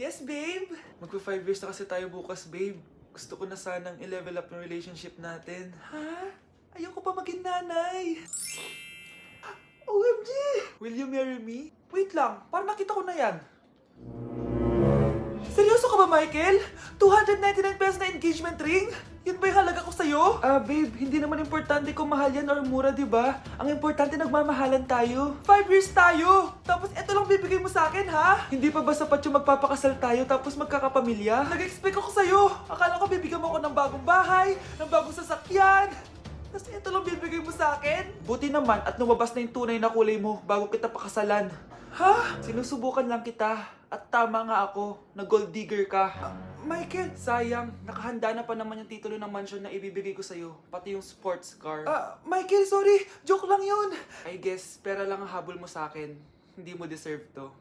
Yes, babe! Magpa 5 years na kasi tayo bukas, babe. Gusto ko na sanang i-level up yung relationship natin. Ha? Ayoko pa maging nanay. OMG! Will you marry me? Wait lang, parang nakita ko na yan. Seryoso ka ba, Michael? 299 pesos na engagement ring? Yun ba yung halaga ko sa'yo? Babe, hindi naman importante kung mahal yan or mura, di ba? Ang importante, nagmamahalan tayo. 5 years tayo! Tapos eto lang bibigay mo sa akin, ha? Hindi pa ba sapat yung magpapakasal tayo tapos magkakapamilya? Nag-expect ako sa'yo! Akala ko bibigyan mo ako ng bagong bahay, ng bagong sasakyan. Tapos ito lang bibigay mo sa akin? Buti naman at lumabas na yung tunay na kulay mo bago kita pakasalan. Ha? Sinusubukan lang kita. At tama nga ako, na gold digger ka. Michael, sayang. Nakahanda na pa naman yung titulo ng mansion na ibibigay ko sa'yo. Pati yung sports car. Michael, sorry. Joke lang yun. I guess, pera lang ang habol mo sa akin. Hindi mo deserve to.